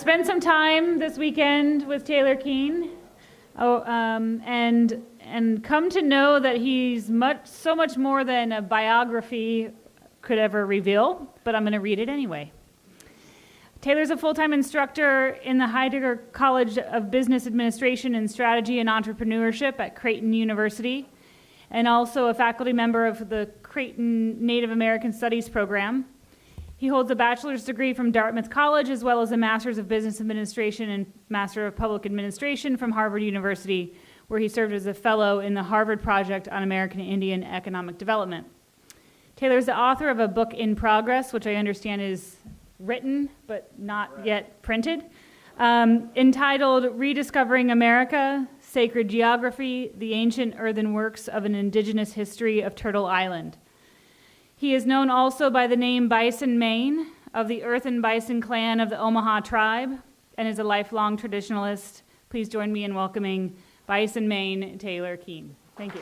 spent some time this weekend with Taylor Keene, and come to know that he's so much more than a biography could ever reveal, but I'm going to read it anyway. Taylor's a full-time instructor in the Heidegger College of Business Administration and Strategy and Entrepreneurship at Creighton University, and also a faculty member of the Creighton Native American Studies program. He holds a bachelor's degree from Dartmouth College, as well as a master's of business administration and master of public administration from Harvard University, where he served as a fellow in the Harvard Project on American Indian Economic Development. Taylor is the author of a book in progress, which I understand is written but not yet printed, entitled Rediscovering America, Sacred Geography, the Ancient Earthen Works of an Indigenous History of Turtle Island. He is known also by the name Bison Maine, of the Earthen Bison clan of the Omaha tribe, and is a lifelong traditionalist. Please join me in welcoming Bison Maine Taylor Keene. Thank you.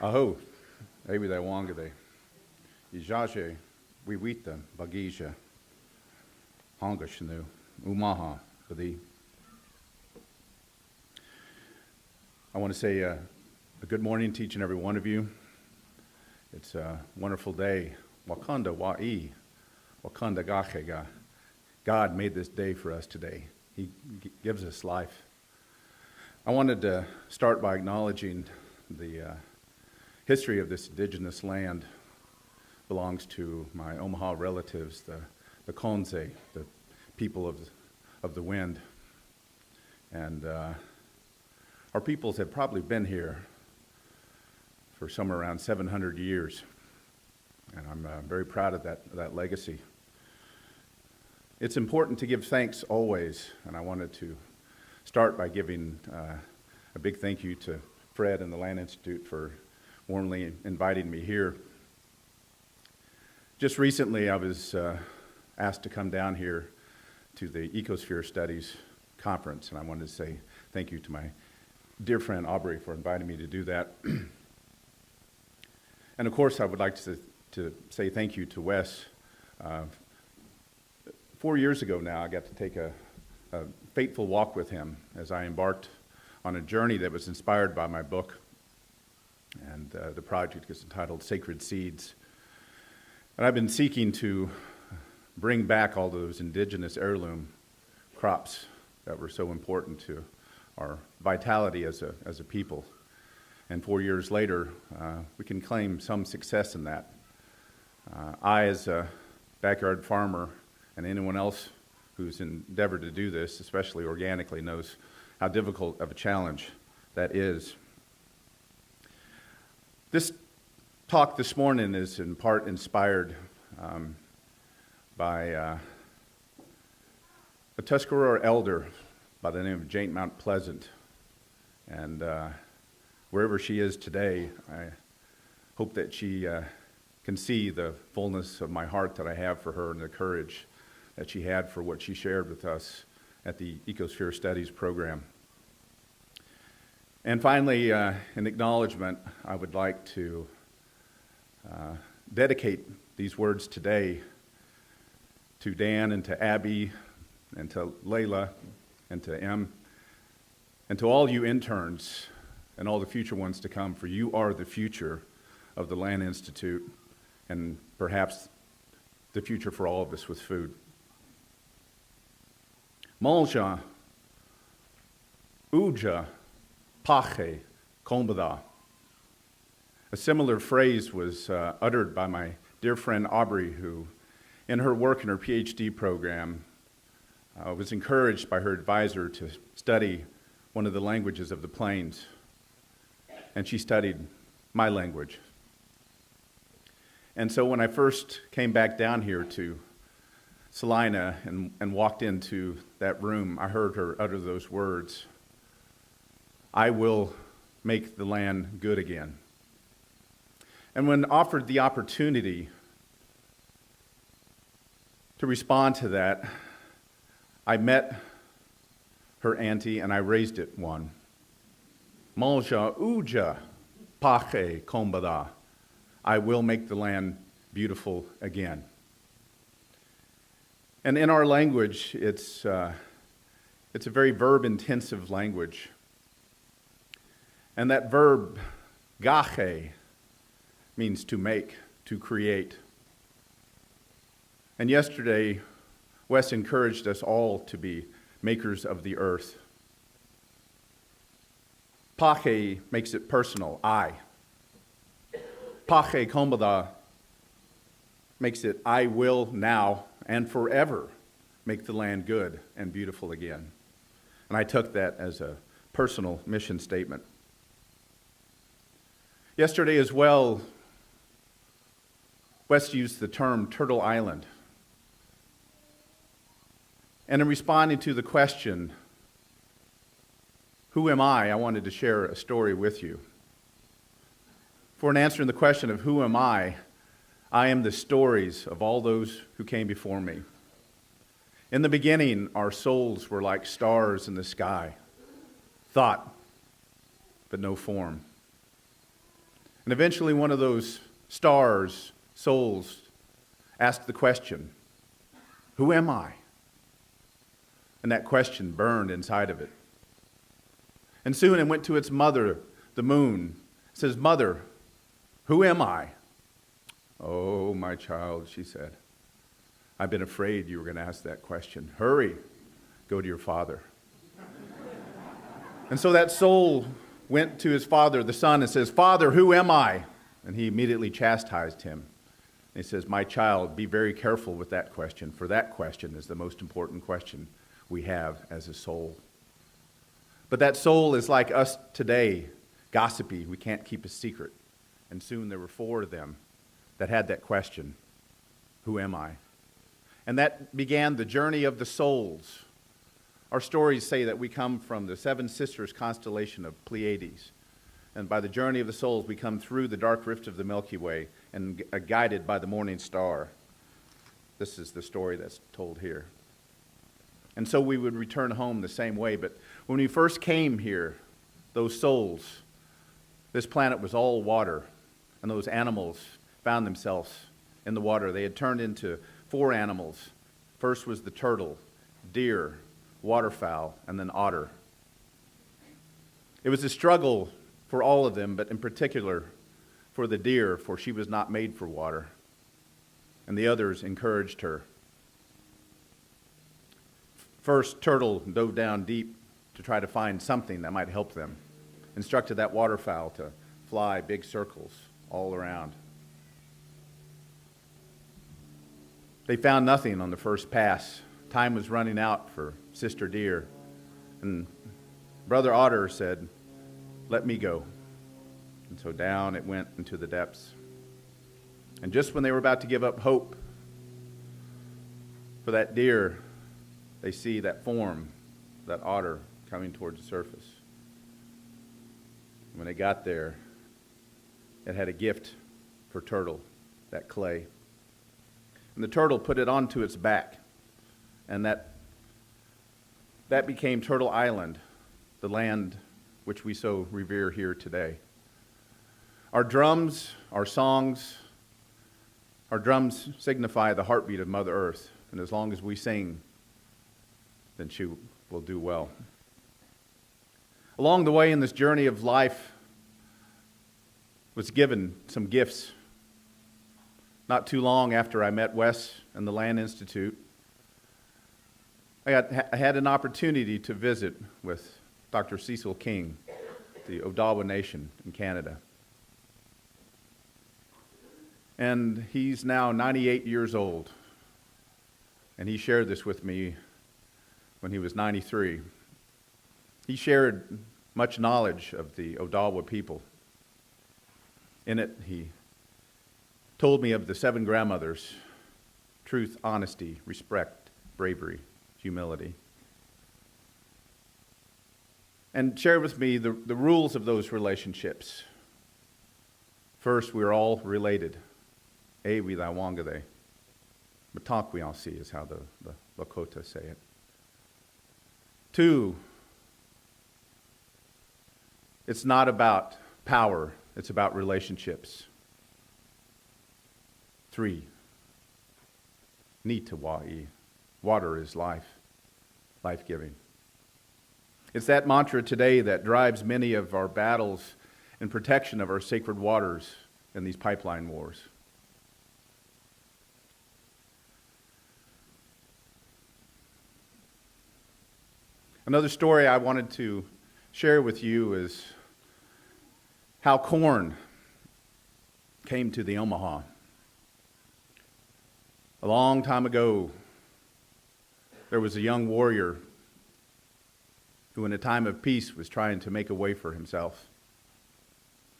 Aho, ebi da wangade, ijaje, wiwita, bagija, hangashnu, umaha, badi. I want to say a good morning to each and every one of you. It's a wonderful day. Wakanda wa'i, wakanda gachega. God made this day for us today. He gives us life. I wanted to start by acknowledging the history of this indigenous land. Belongs to my Omaha relatives, the KoNbtha, the people of the wind. And our peoples have probably been here for somewhere around 700 years. And I'm very proud of that legacy. It's important to give thanks always, and I wanted to start by giving a big thank you to Fred and the Land Institute for warmly inviting me here. Just recently, I was asked to come down here to the Ecosphere Studies Conference, and I wanted to say thank you to my dear friend Aubrey for inviting me to do that. And of course, I would like to say thank you to Wes. 4 years ago now, I got to take a fateful walk with him as I embarked on a journey that was inspired by my book. And the project is entitled Sacred Seeds. And I've been seeking to bring back all those indigenous heirloom crops that were so important to our vitality as a people. And 4 years later, we can claim some success in that. I, as a backyard farmer, and anyone else who's endeavored to do this, especially organically, knows how difficult of a challenge that is. This talk this morning is in part inspired by a Tuscarora elder by the name of Jane Mount Pleasant. And wherever she is today, I hope that she can see the fullness of my heart that I have for her and the courage that she had for what she shared with us at the Ecosphere Studies program. And finally, in acknowledgement, I would like to dedicate these words today to Dan and to Abby and to Layla and to Em and to all you interns and all the future ones to come, for you are the future of the Land Institute and perhaps the future for all of us with food. MoNzho, OujoN, Pax'e, KoNbtha. A similar phrase was uttered by my dear friend Aubrey, who, in her work in her PhD program, was encouraged by her advisor to study one of the languages of the plains, and she studied my language. And so when I first came back down here to Salina and walked into that room, I heard her utter those words, "I will make the land good again." And when offered the opportunity to respond to that, I met her auntie and I raised it one. MoNzho, Pax'e, KoNbtha. I will make the land beautiful again. And in our language, it's a very verb-intensive language. And that verb, gache, means to make, to create. And yesterday, Wes encouraged us all to be makers of the earth. Pax'e makes it personal, I. Pax'e KoNbtha makes it I will now and forever make the land good and beautiful again. And I took that as a personal mission statement. Yesterday as well, Wes used the term Turtle Island. And in responding to the question, who am I wanted to share a story with you. For in answering the question of who am I am the stories of all those who came before me. In the beginning, our souls were like stars in the sky, thought, but no form. And eventually one of those stars, souls, asked the question, who am I? And that question burned inside of it. And soon it went to its mother, the moon. It says, Mother, who am I? Oh, my child, she said, I've been afraid you were going to ask that question. Hurry, go to your father. And so that soul went to his father, the son, and says, Father, who am I? And he immediately chastised him. And he says, my child, be very careful with that question, for that question is the most important question we have as a soul. But that soul is like us today, gossipy. We can't keep a secret. And soon there were 4 of them that had that question, who am I? And that began the journey of the souls. Our stories say that we come from the 7 sisters constellation of Pleiades. And by the journey of the souls, we come through the dark rift of the Milky Way and are guided by the morning star. This is the story that's told here. And so we would return home the same way. But when we first came here, those souls, this planet was all water. And those animals found themselves in the water. They had turned into 4 animals. First was the turtle, deer, waterfowl, and then otter. It was a struggle for all of them, but in particular for the deer, for she was not made for water. And the others encouraged her. First, turtle dove down deep to try to find something that might help them. Instructed that waterfowl to fly big circles all around. They found nothing on the first pass. Time was running out for Sister Deer. And Brother Otter said, let me go. And so down it went into the depths. And just when they were about to give up hope for that deer, they see that form, that otter, coming towards the surface. When they got there, it had a gift for turtle, that clay. And the turtle put it onto its back. And that became Turtle Island, the land which we so revere here today. Our drums, our songs, our drums signify the heartbeat of Mother Earth. And as long as we sing, then she will do well. Along the way in this journey of life was given some gifts. Not too long after I met Wes and the Land Institute, I had an opportunity to visit with Dr. Cecil King, the Odawa Nation in Canada. And he's now 98 years old. And he shared this with me when he was 93. He shared much knowledge of the Odawa people. In it, he told me of the 7 grandmothers: truth, honesty, respect, bravery, humility. And shared with me the rules of those relationships. First, we're all related. We thy wangade. Matak we all see is how the Lakota say it. 2, It's not about power, it's about relationships. 3, Nita wa'i. Water is life, life-giving. It's that mantra today that drives many of our battles in protection of our sacred waters in these pipeline wars. Another story I wanted to share with you is how corn came to the Omaha. A long time ago, there was a young warrior who in a time of peace was trying to make a way for himself.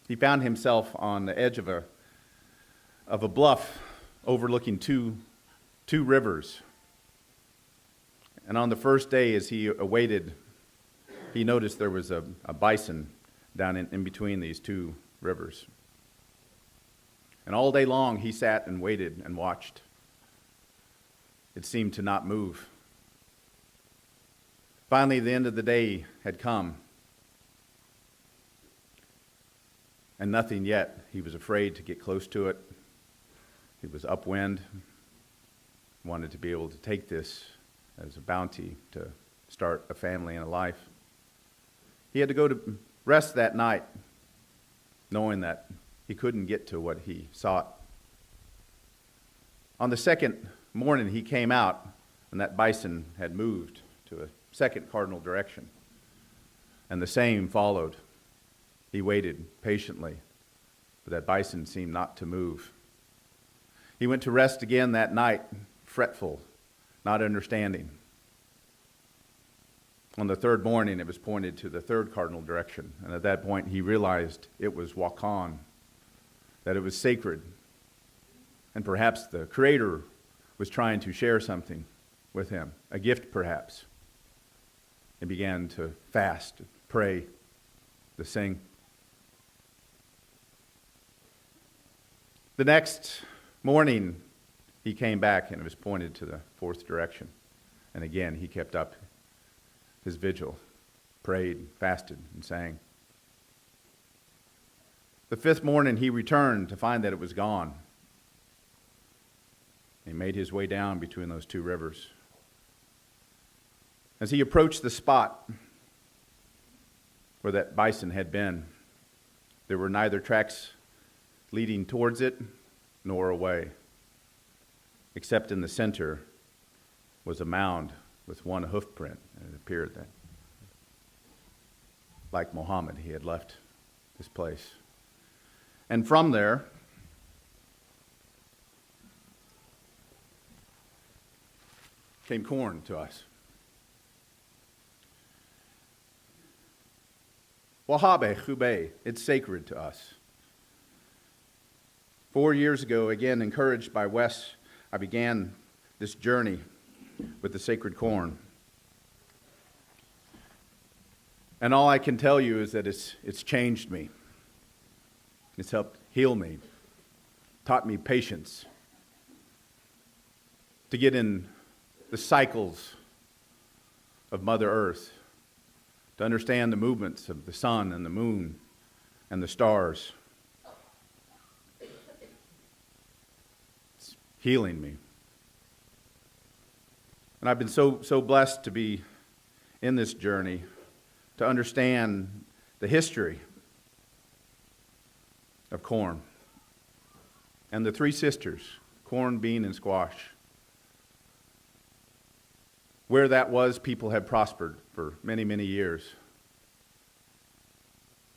He found himself on the edge of a bluff overlooking two rivers. And on the first day, as he awaited, he noticed there was a bison down in between these two rivers. And all day long, he sat and waited and watched. It seemed to not move. Finally, the end of the day had come, and nothing yet. He was afraid to get close to it. He was upwind, wanted to be able to take this as a bounty to start a family and a life. He had to go to rest that night, knowing that he couldn't get to what he sought. On the second morning, he came out, and that bison had moved to a second cardinal direction, and the same followed. He waited patiently, but that bison seemed not to move. He went to rest again that night, fretful, not understanding. On the third morning, it was pointed to the third cardinal direction, and at that point, he realized it was Wakan, that it was sacred, and perhaps the Creator was trying to share something with him, a gift perhaps. He began to fast, pray, to sing. The next morning, he came back and it was pointed to the fourth direction. And again, he kept up his vigil, prayed, fasted, and sang. The fifth morning, he returned to find that it was gone. He made his way down between those two rivers. As he approached the spot where that bison had been, there were neither tracks leading towards it nor away, except in the center was a mound with one hoof print, and it appeared that, like Muhammad, he had left this place. And from there, came corn to us. Wahabe, Chube, it's sacred to us. 4 years ago, again encouraged by Wes, I began this journey with the sacred corn. And all I can tell you is that it's changed me. It's helped heal me, taught me patience, to get in the cycles of Mother Earth, to understand the movements of the sun and the moon and the stars. It's healing me. And I've been so blessed to be in this journey, to understand the history of corn and the three sisters, corn, bean, and squash. Where that was, people have prospered for many, many years.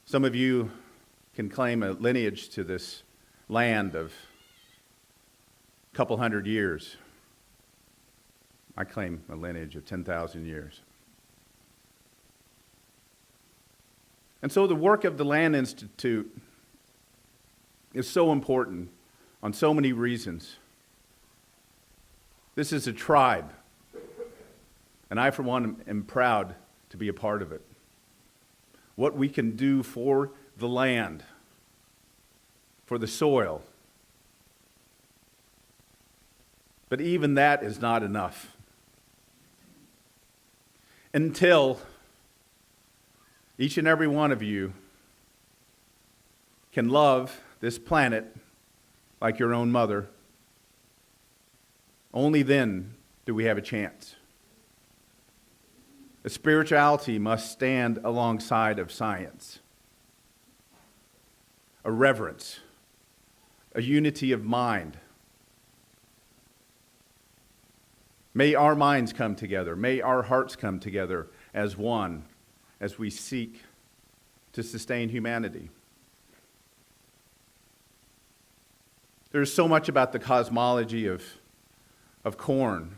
Some of you can claim a lineage to this land of a couple hundred years. I claim a lineage of 10,000 years. And so the work of the Land Institute is so important on so many reasons. This is a tribe, and I, for one, am proud to be a part of it. What we can do for the land, for the soil. But even that is not enough. Until each and every one of you can love this planet like your own mother, only then do we have a chance. A spirituality must stand alongside of science. A reverence, a unity of mind. May our minds come together. May our hearts come together as one as we seek to sustain humanity. There's so much about the cosmology of corn.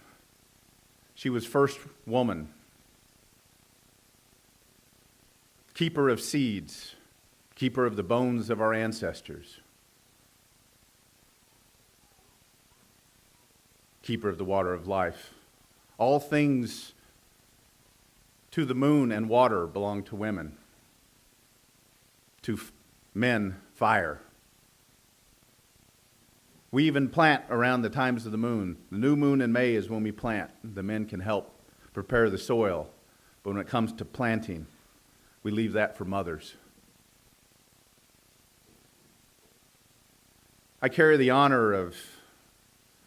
She was first woman, keeper of seeds, keeper of the bones of our ancestors, keeper of the water of life. All things to the moon and water belong to women. To men, fire. We even plant around the times of the moon. The new moon in May is when we plant. The men can help prepare the soil. But when it comes to planting, we leave that for mothers. I carry the honor of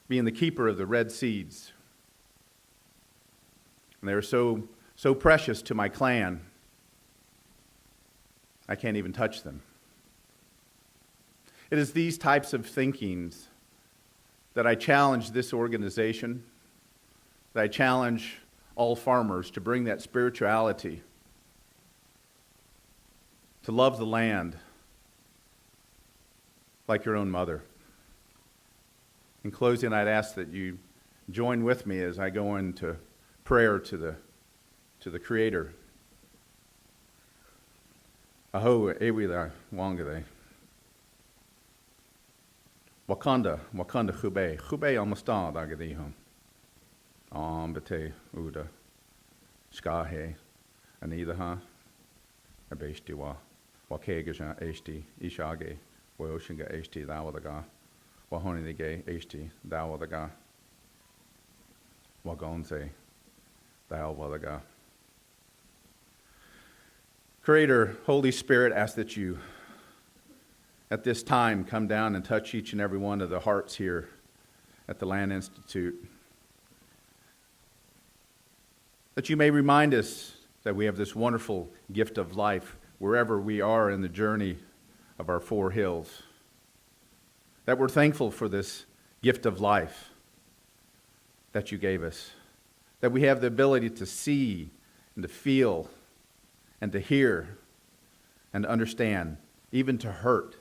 being the keeper of the red seeds. And they're so precious to my clan, I can't even touch them. It is these types of thinkings that I challenge this organization, that I challenge all farmers to bring that spirituality, to love the land like your own mother. In closing, I'd ask that you join with me as I go into prayer to the Creator. Aho ewila wangade. Wakanda khube almastan dagadihum. Bate uda. Skahe anidaha. Abeshtiwa. Wakegaja eshti ishage. Woshinga eshti dawadaga. Wahonige eshti dawadaga. Wagonze dawadaga. Creator, Holy Spirit, ask that you at this time come down and touch each and every one of the hearts here at the Land Institute. That you may remind us that we have this wonderful gift of life wherever we are in the journey of our 4 hills. That we're thankful for this gift of life that you gave us. That we have the ability to see and to feel and to hear and to understand, even to hurt.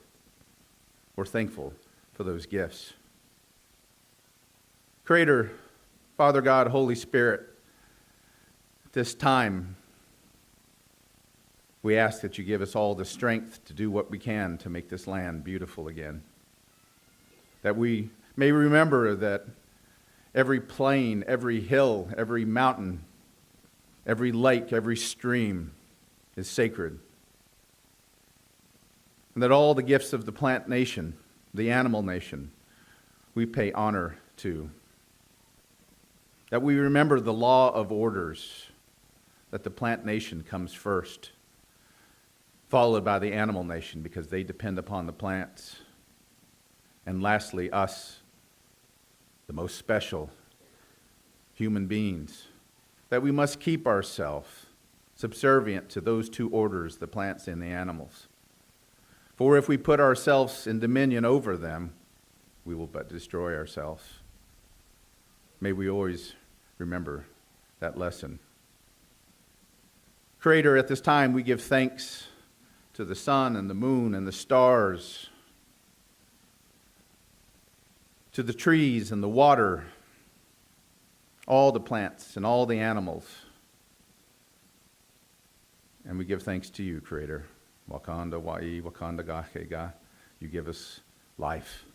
We're thankful for those gifts. Creator, Father God, Holy Spirit, at this time, we ask that you give us all the strength to do what we can to make this land beautiful again. That we may remember that every plain, every hill, every mountain, every lake, every stream is sacred. And that all the gifts of the plant nation, the animal nation, we pay honor to. That we remember the law of orders, that the plant nation comes first, followed by the animal nation because they depend upon the plants. And lastly, us, the most special human beings, that we must keep ourselves subservient to those 2 orders, the plants and the animals. For if we put ourselves in dominion over them, we will but destroy ourselves. May we always remember that lesson. Creator, at this time we give thanks to the sun and the moon and the stars, to the trees and the water, all the plants and all the animals. And we give thanks to you, Creator. Wakanda wa'i, wakanda gahega. You give us life.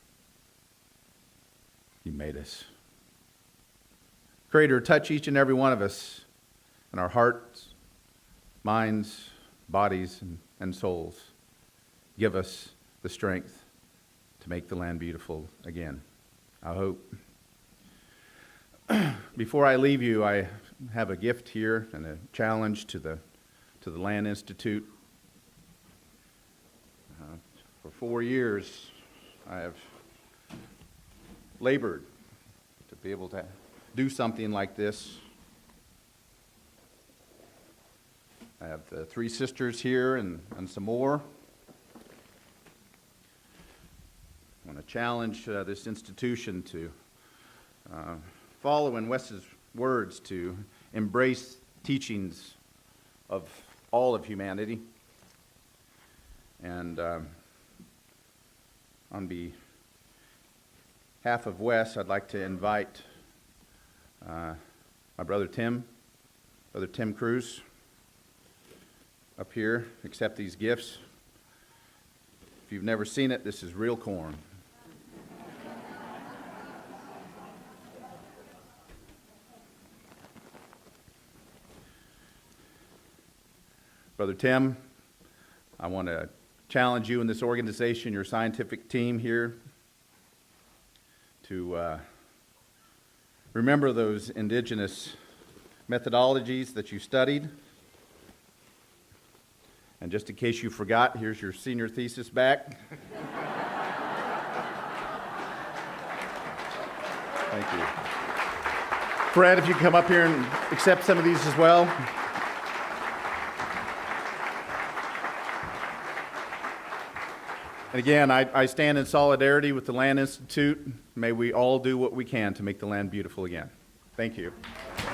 You made us. Creator, touch each and every one of us in our hearts, minds, bodies, and souls. Give us the strength to make the land beautiful again. I hope. Before I leave you, I have a gift here and a challenge to the Land Institute. For 4 years, I have labored to be able to do something like this. I have the 3 sisters here and some more. I want to challenge this institution to follow in Wes's words, to embrace teachings of all of humanity. And on behalf of Wes, I'd like to invite my brother Tim Cruz, up here, accept these gifts. If you've never seen it, this is real corn. Brother Tim, I want to challenge you in this organization, your scientific team here, to remember those indigenous methodologies that you studied. And just in case you forgot, here's your senior thesis back. Thank you. Fred, if you come up here and accept some of these as well. And again, I stand in solidarity with the Land Institute. May we all do what we can to make the land beautiful again. Thank you. Thank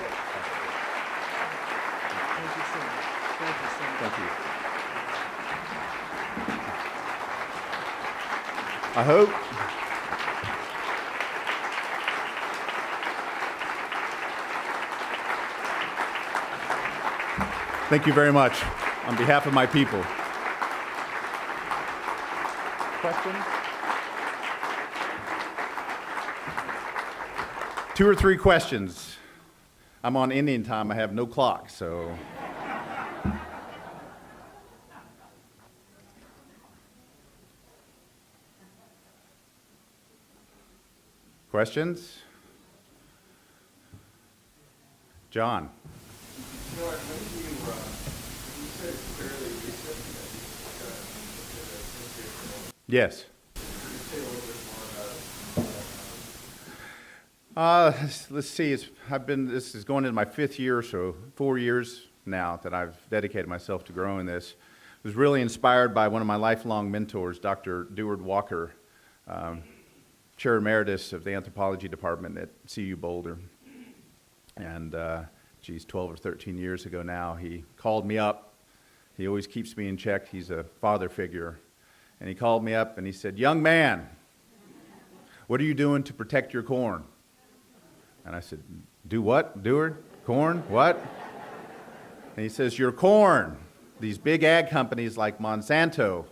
you so much. Thank you so much. Thank you. I hope thank you very much on behalf of my people. Questions? 2 or 3 questions. I'm on Indian time. I have no clock, so. Questions? John. George, when you said fairly recent that Yes. Can you say a little bit more about Let's see. This is going into my 5th year or so, 4 years now that I've dedicated myself to growing this. I was really inspired by one of my lifelong mentors, Dr. Deward Walker, Chair Emeritus of the Anthropology Department at CU Boulder. And 12 or 13 years ago now, he called me up. He always keeps me in check. He's a father figure. And he called me up and he said, "Young man, what are you doing to protect your corn?" And I said, "Do what, Deward? Corn? What?" And he says, "Your corn. These big ag companies like MoNzho,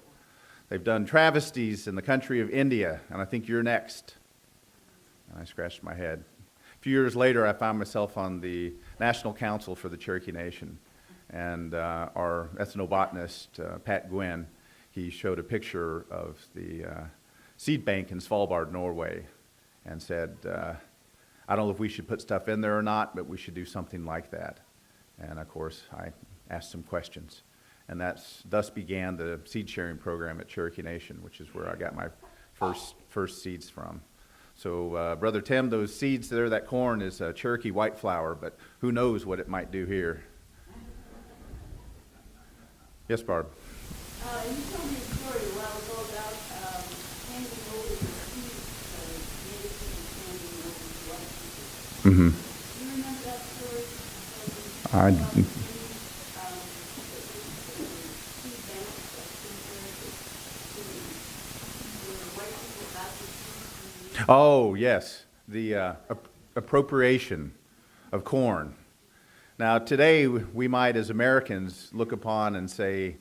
they've done travesties in the country of India, and I think you're next." And I scratched my head. A few years later, I found myself on the National Council for the Cherokee Nation. And our ethnobotanist, Pat Gwynn, he showed a picture of the seed bank in Svalbard, Norway, and said, "I don't know if we should put stuff in there or not, but we should do something like that." And of course, I asked some questions. And thus began the seed sharing program at Cherokee Nation, which is where I got my first seeds from. So, Brother Tim, those seeds there, that corn is Cherokee white flour, but who knows what it might do here. Yes, Barb? You told me a story a while ago about handing over the seeds of medicine and handing over to white people. Mm-hmm. Do you remember that story? Seed banks white people got the seeds. Oh, yes, the appropriation of corn. Now, today, we might, as Americans, look upon and say,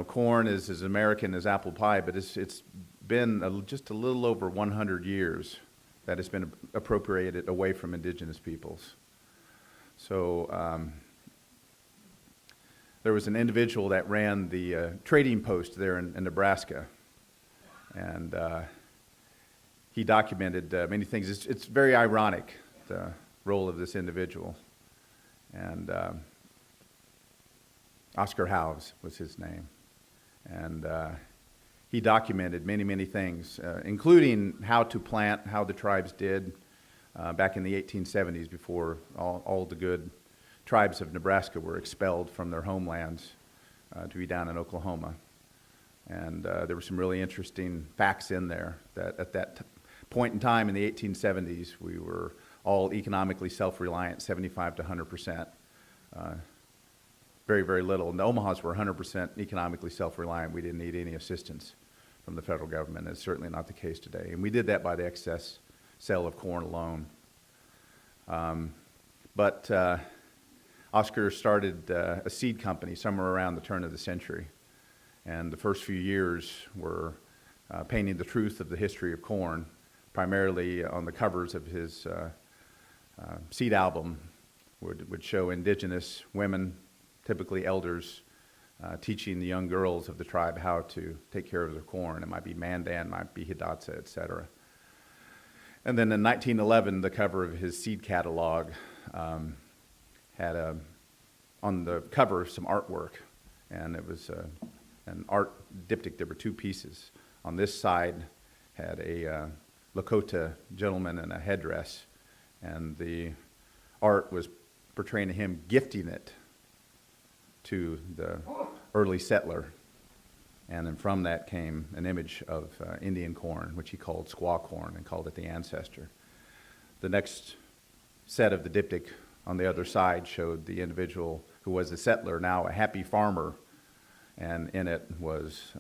corn is as American as apple pie, but it's been just a little over 100 years that it's been appropriated away from indigenous peoples. So there was an individual that ran the trading post there in Nebraska, and he documented many things. It's very ironic, the role of this individual. And Oscar Howes was his name. And he documented many, many things, including how to plant, how the tribes did back in the 1870s before all the good tribes of Nebraska were expelled from their homelands to be down in Oklahoma. And there were some really interesting facts in there that at that point in time in the 1870s, we were all economically self-reliant, 75 to 100%. Very, very little. And the Omahas were 100% economically self-reliant. We didn't need any assistance from the federal government. It's certainly not the case today. And we did that by the excess sale of corn alone. But Oscar started a seed company somewhere around the turn of the century. And the first few years were painting the truth of the history of corn, primarily on the covers of his seed album would show indigenous women, typically elders, teaching the young girls of the tribe how to take care of their corn. It might be Mandan, might be Hidatsa, etc. And then in 1911, the cover of his seed catalog had on the cover some artwork, and it was an art diptych. There were two pieces. On this side had a Lakota gentleman in a headdress, and the art was portraying him gifting it to the early settler. And then from that came an image of Indian corn, which he called squaw corn and called it the ancestor. The next set of the diptych on the other side showed the individual who was a settler, now a happy farmer, and in it was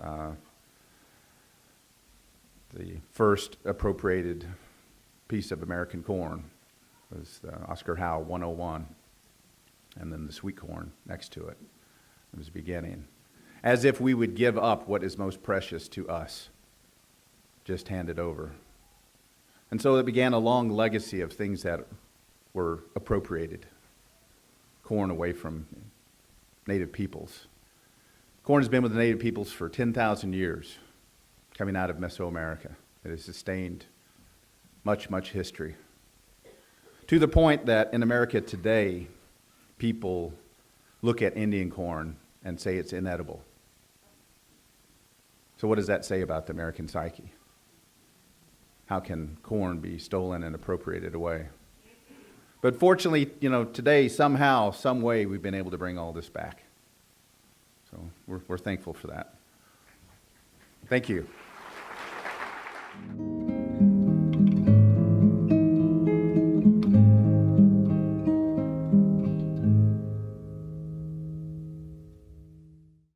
the first appropriated piece of American corn. It was the Oscar Howe 101, and then the sweet corn next to it. It was beginning. As if we would give up what is most precious to us, just hand it over. And so it began a long legacy of things that were appropriated. Corn away from native peoples. Corn has been with the native peoples for 10,000 years, coming out of Mesoamerica. It has sustained much, much history. To the point that in America today, people look at Indian corn and say it's inedible. So what does that say about the American psyche? How can corn be stolen and appropriated away? But fortunately, today, somehow, some way, we've been able to bring all this back. So we're thankful for that. Thank you.